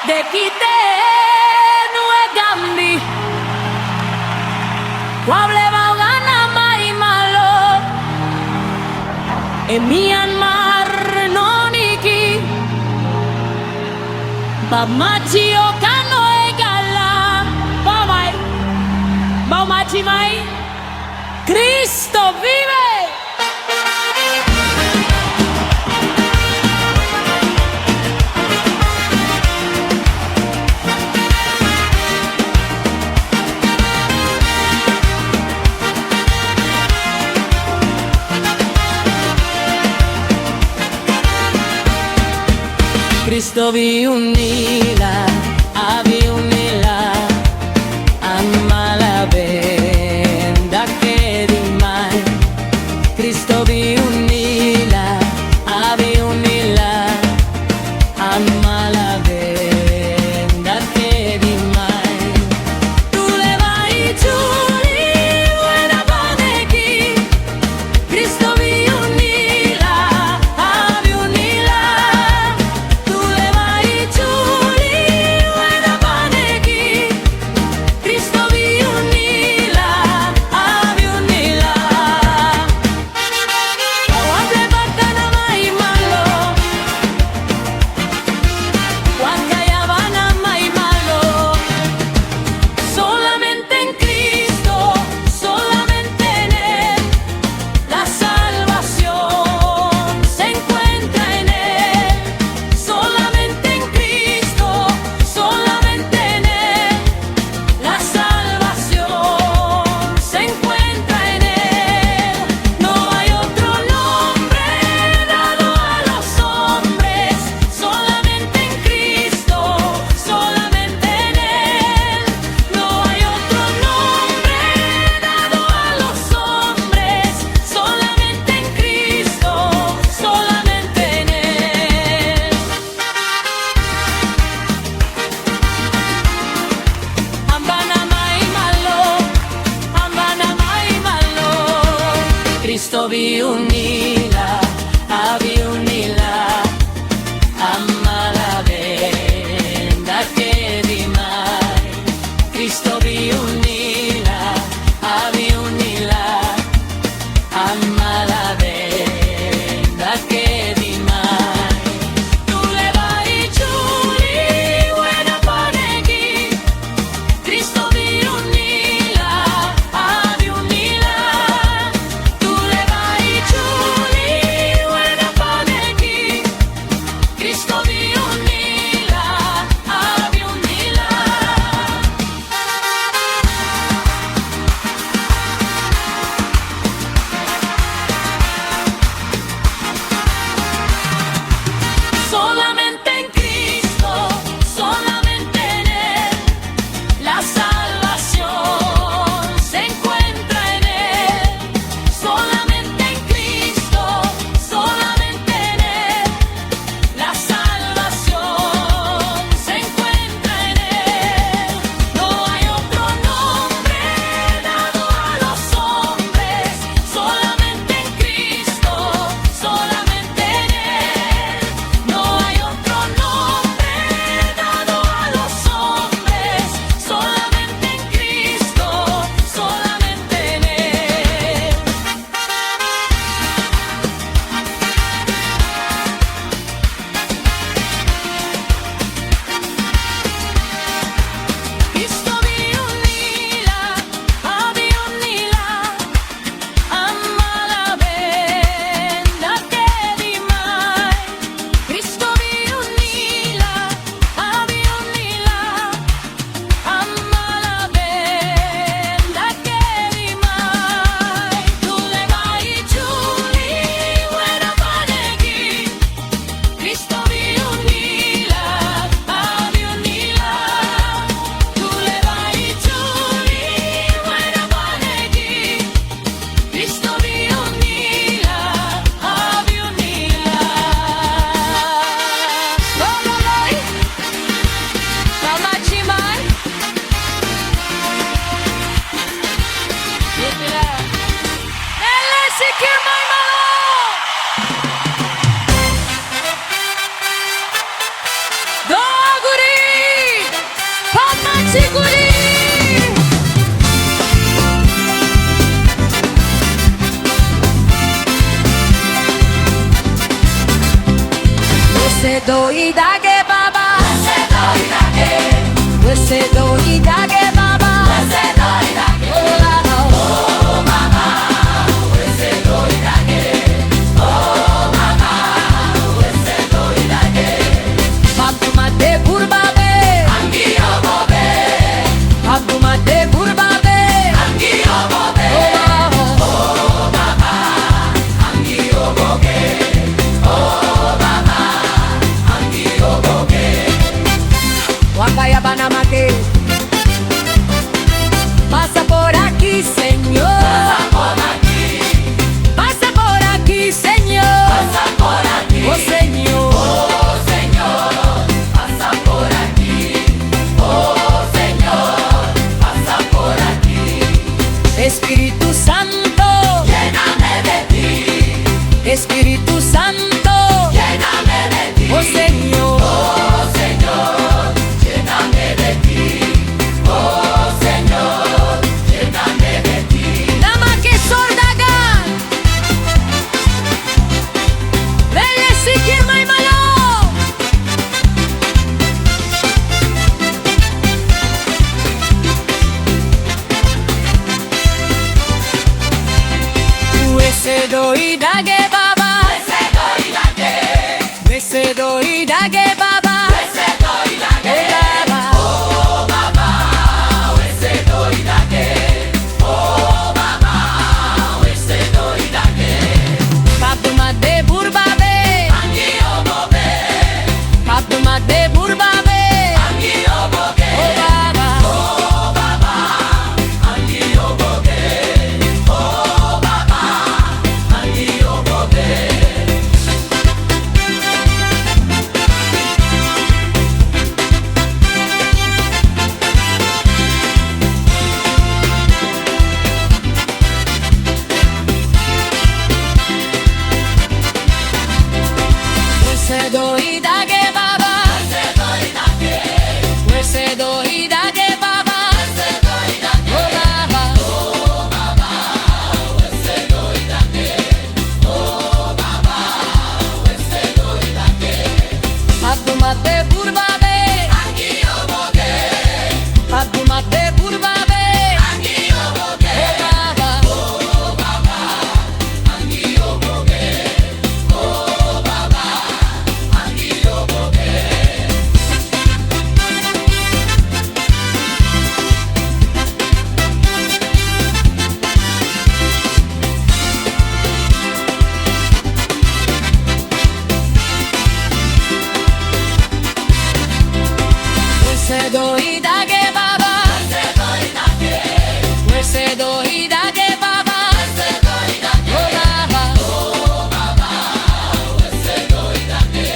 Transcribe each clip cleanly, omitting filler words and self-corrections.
देखते नुए gambi wable baugana mai malo e Myanmar noniki bamachi okano egala bamai bamachi mai Cristo vive. Cristo vi unila, avi unila, amala venda che di mai. Cristo vi unila, avi unila, amala venda che di mai. Tu le vai giù, buena paneki, Cristo vi unila, avi unila. Cristo vi unila, avi unila, amala venda che di mai. Cristo vi unila, avi unila, amala venda che di mai. Tu le vai giù, buena paneki, Cristo vi unila, avi unila. Tu le vai giù. sikuli. Wese doi dage baba, wese doi dage, wese doi dage baba, wese doi dage. Oh mama, wese doi dage. Oh mama, wese doi dage. Pabdu mate burbabe, angi obobe. Pabdu mate burbabe, angi obobe. Oh mama, angi obobe. Wakaya Banamake, pasa por aquí, Señor. Pasa por aquí. Pasa por aquí, Señor. Pasa por aquí. Oh Señor. Oh Señor. Pasa por aquí. Oh Señor. Pasa por aquí. Espíritu Santo, lléname de ti. Espíritu Santo, lléname de ti. Oh Señor. Oh Señor. Wese doi dage baba, wese doi dage, wese doi dage baba, wese doi dage baba. Oh baba, wese doi dage. Oh baba, wese doi dage. Pabdu mate burbabe, angi obobe. Pabdu mate burbabe, angi obobe. Oh baba, oh baba, angi obobe. Oh baba. Wese doi dage baba, wese doi dage, wese doi dage baba, wese doi dage. Oh baba, oh baba, wese doi dage. Oh baba, wese doi dage. Pabdu mate burbabe, angi oboge. Pabdu mate burbabe, angi oboge. Oh baba, angi oboge. Oh baba. Wese doi dage baba, wese doi dage, wese doi dage baba, wese doi dage. Oh baba, wese doi dage.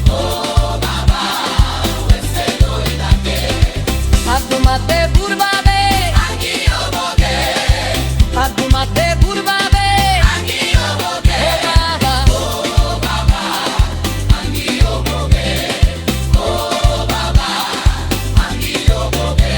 Oh baba, wese doi dage. Pabdu mate burbabe, angi oboge. Pabdu mate burbabe, angi oboge. Oh baba, angi oboge. Oh baba, angi oboge.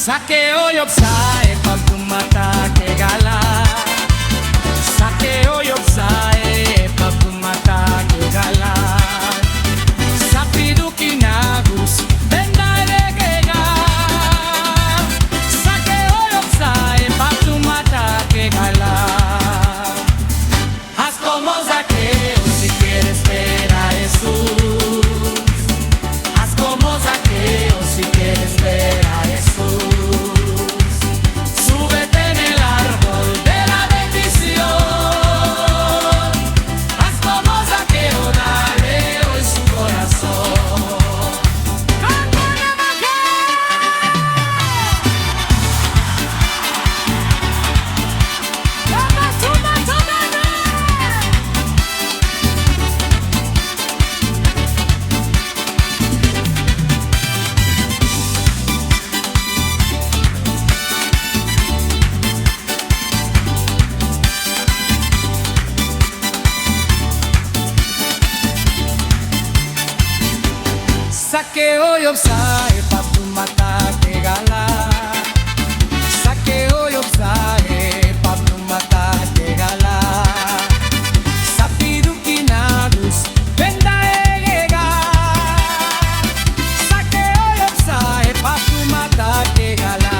Saqueo yopsae papumata que gala. Saqueo yopsae papumata que gala. Sapidu kinagus benda elegega. Saqueo yopsae papumata que gala. Haz como Zaqueo si quieres ver a Jesús. Haz como Zaqueo si quieres ver a Jesús. Saqueo yopsae papumata que gala. Saqueo yopsae papumata que gala. Sapidu kinagus benda elega. Saqueo yopsae papumata que gala.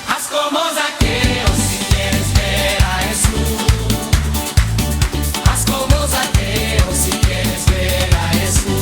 Haz como Zaqueo si quieres ver a Jesús. Haz como Zaqueo si quieres ver a Jesús.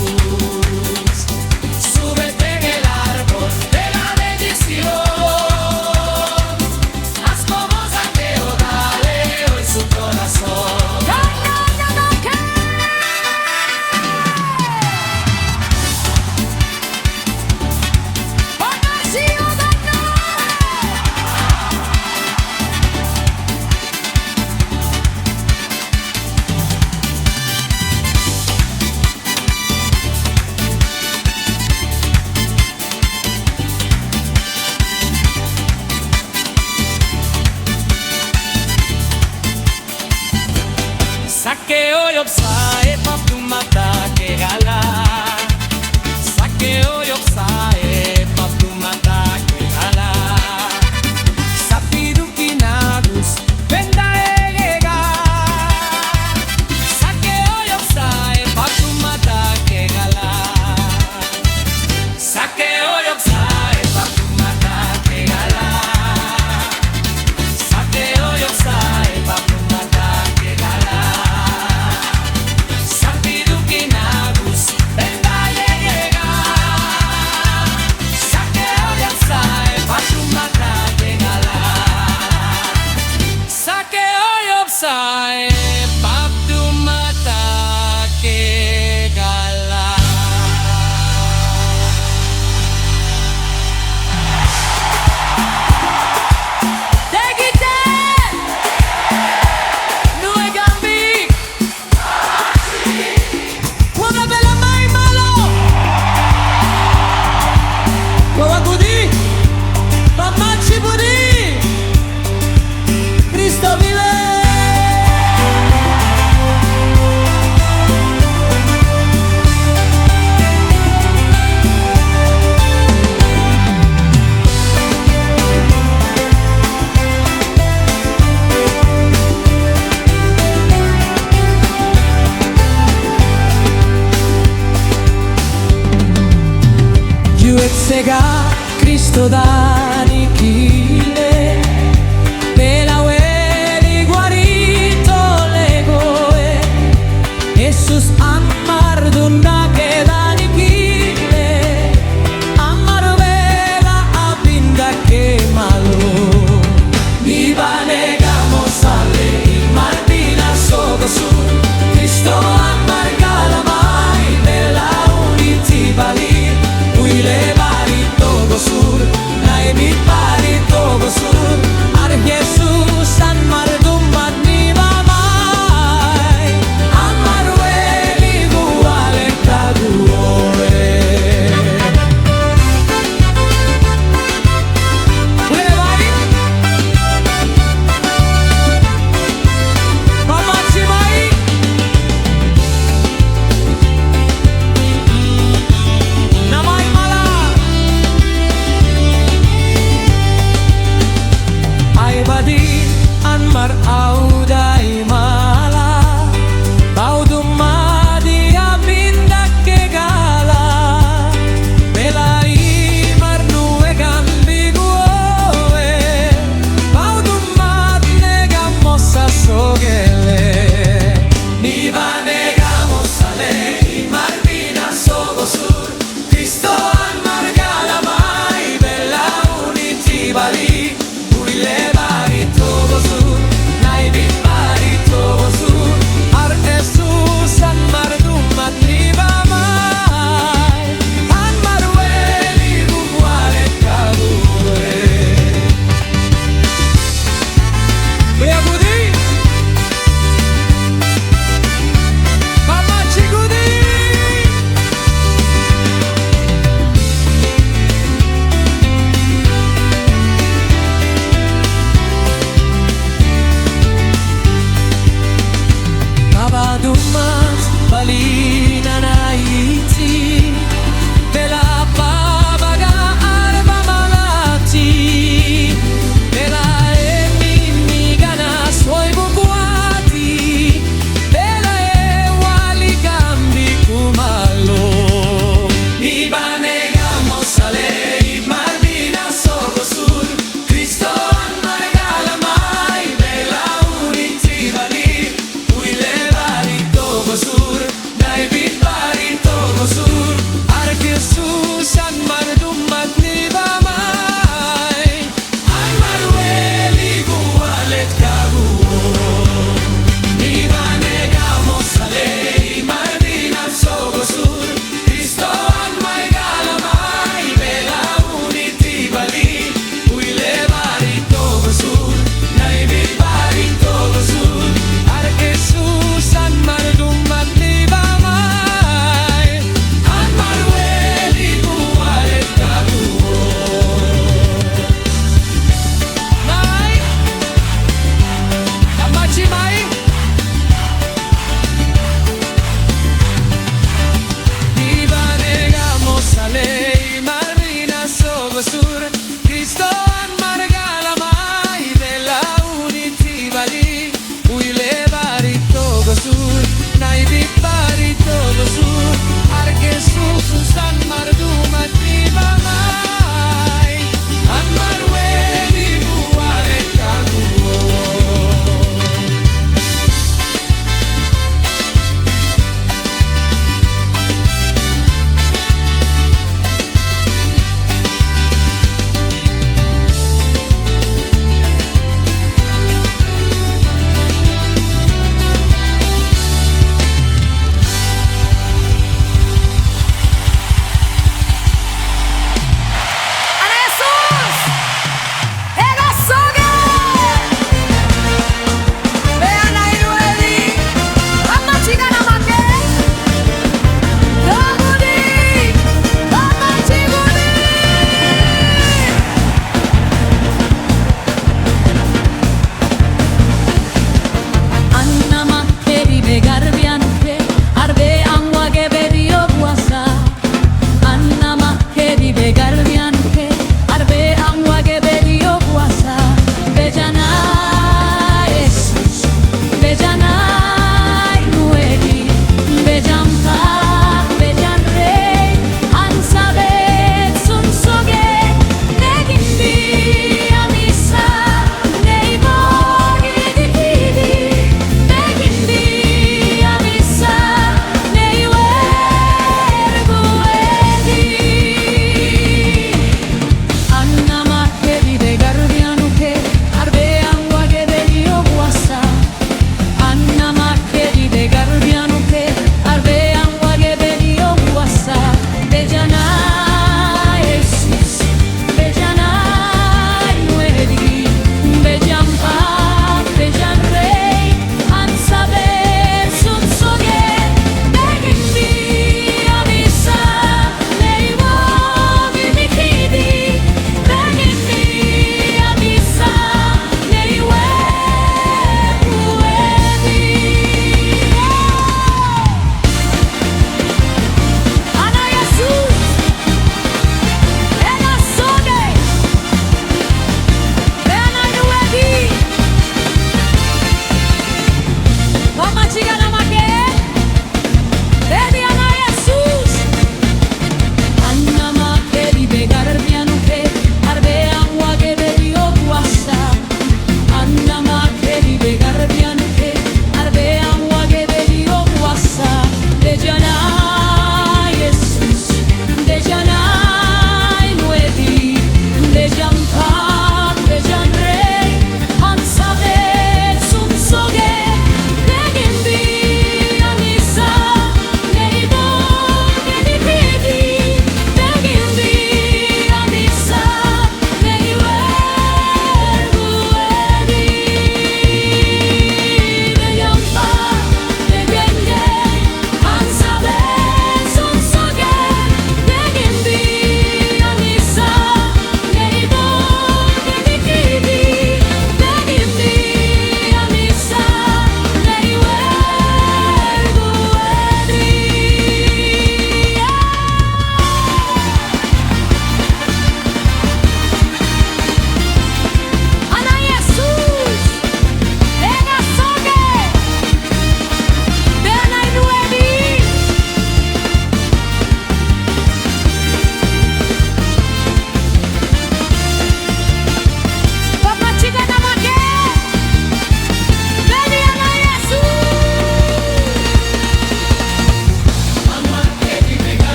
Saqueo yopsae papumata que gala. Saqueo yopsae papumata que gala. Sapidu kinagus benda elega. Saqueo yopsae papumata que gala. Saqueo yopsae papumata que gala. Saqueo yopsae papumata que gala. Sae papumata que gala. Tegite Nue Gambi Wana bela mai malo Wawa gudi Mamachi budi Cristo vive. Sega Cristo dani kile Pela weri guarito legoe Jesus amar dunda que dani kile Amar vega abinda que malo Viva negamos ale y Martina sogo sur Cristo amar calamai Bella uniti bali Uile sur, nae mi parito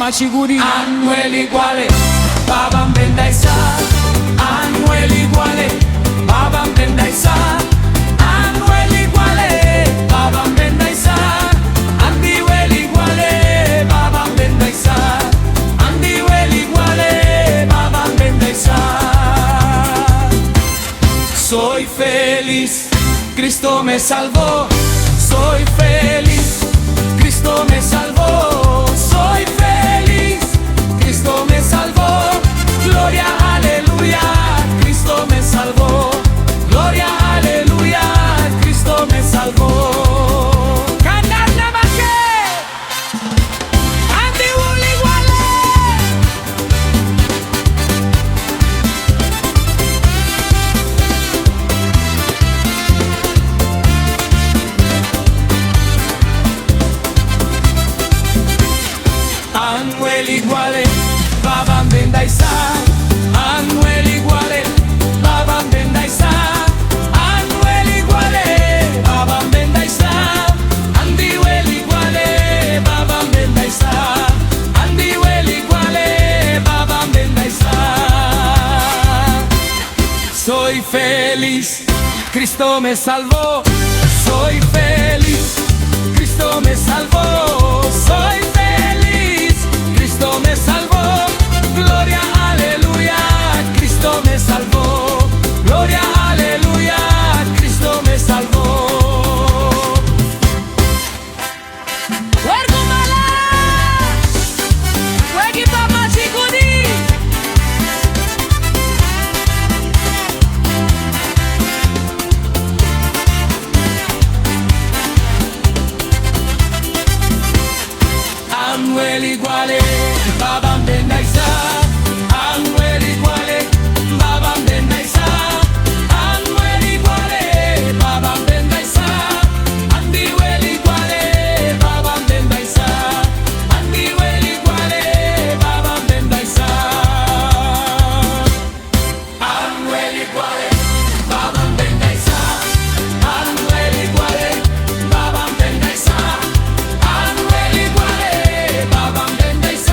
machiguri. Annueli uguale, babam bendaisa. Annueli uguale, babam bendaisa. Annueli uguale, babam bendaisa. Andiweli uguale, babam bendaisa. Andiweli uguale, babam bendaisa. Soy feliz, Cristo me salvó. Soy feliz, Cristo me salvó. Soy feliz, Cristo me salvó. Gloria, aleluya, Cristo me salvó. Gloria, aleluya, Cristo me salvó. Cantar nada más que Andy Wooly Wale. Annueli uguale, babam bendaisa. Annueli uguale, babam bendaisa. Annueli uguale, babam bendaisa. Andiweli uguale, babam bendaisa. Andiweli uguale, babam bendaisa. Soy feliz, Cristo me salvó. Soy feliz, Cristo me salvó. Soy feliz, Cristo me salvó. Gloria, aleluya, Cristo me salvó. Gloria, aleluya, Cristo me salvó. Wergumala, Wegipa machiguri. Annueli uguale, babam bendaisa. Annueli uguale, babam bendaisa. Annueli uguale, babam bendaisa. Andiweli uguale, babam bendaisa. Andiweli uguale, babam bendaisa. Annueli uguale, babam bendaisa. Annueli uguale, babam bendaisa. Annueli uguale, babam bendaisa.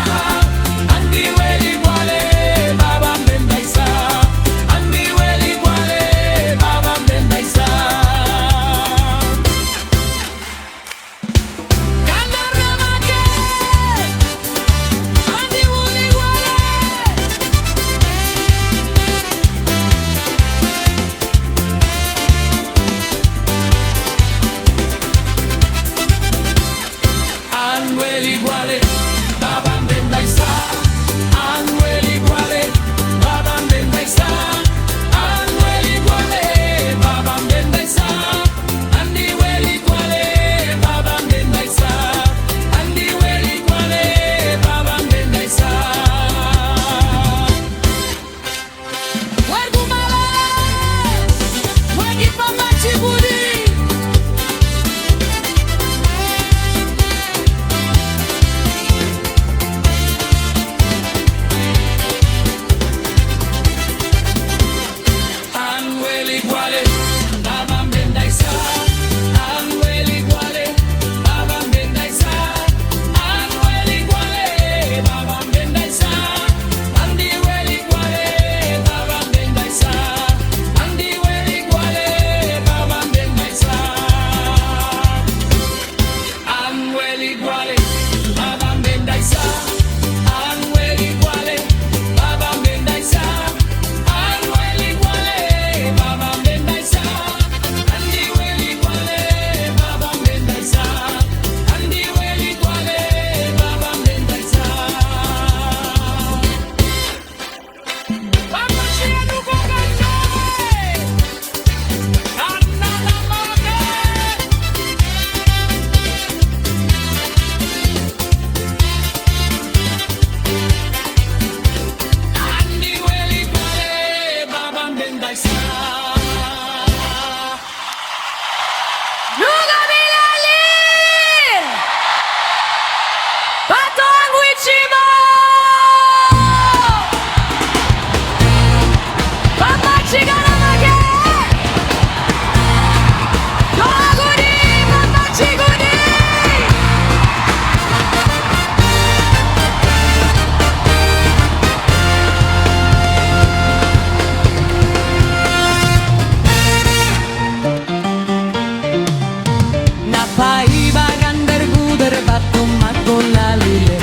Paiba gander guder batu makolalile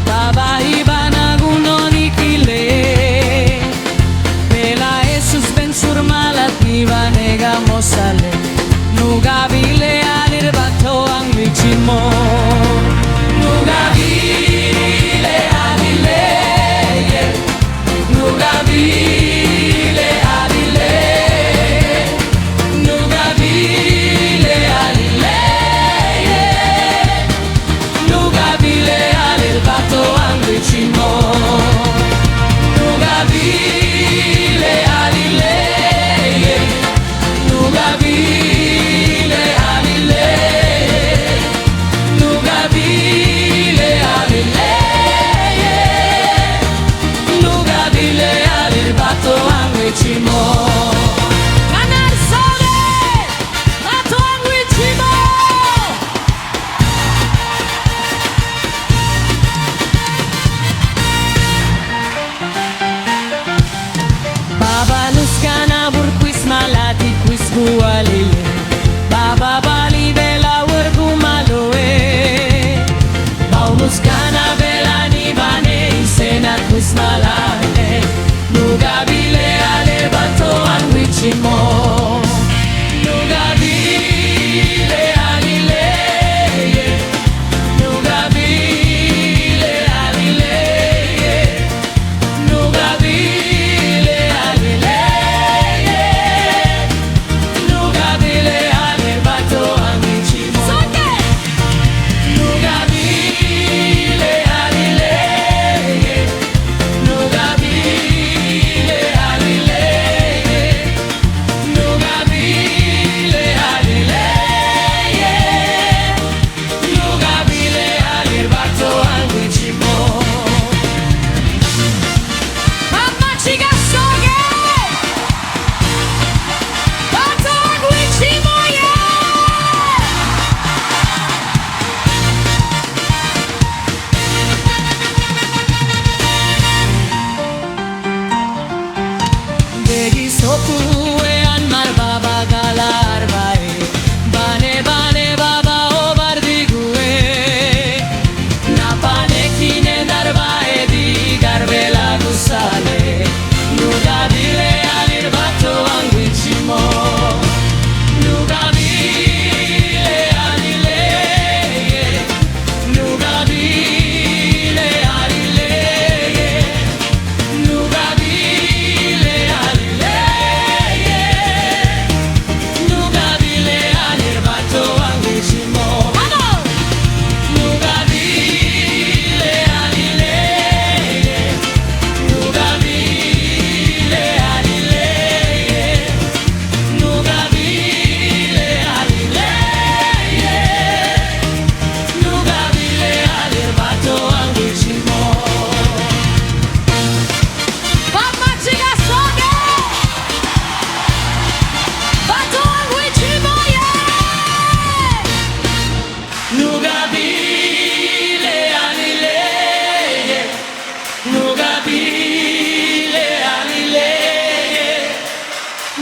Baba iba nagunonikile Bela Jesus ben surmalat iba negamosale Nugabile alir bato ang lichimo Nugabile alile Nugabile alile Nugabile alile Nugabile alir bato ang lichimo Nugabile alile Nugabile alile Nugabile alile Nugabile alir bato ang lichimo Kanar sole bato ang lichimo Baba nuskana burquis malati quis gualile Baba bali bela urgu maloe Bau nuskana bela nibane isena quis malate Nugabile ale bato anguichimo Nugabile alile Nugabile alile Nugabile alile Nugabile ale bato anguichimo Nugabile alile Nugabile alile Nugabile alile Nugabile alir bato anguichimo Mamma chica soge bato anguichimo Degi soku ean mar baba galar bae Bane bane baba o bardigue Napane kine dar bae di garbela gusale Nugabile alir bato anguichimo Nugabile alile Nugabile alile Nugabile alile Nugabile alir bato anguichimo Nugabile alile Nugabile alile Nugabile alile Nugabile alir bato anguichimo Mamma chica soge bato anguichimo Nugabile alile Nugabile alile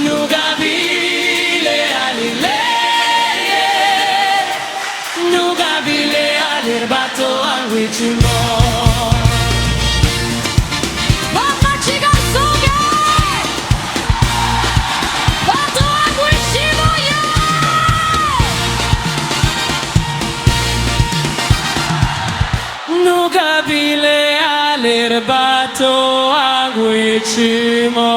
Nugabile alile Nugabile alir bato anguichimo Mamma chica soge bato anguichimo Nugabile alir bato anguichimo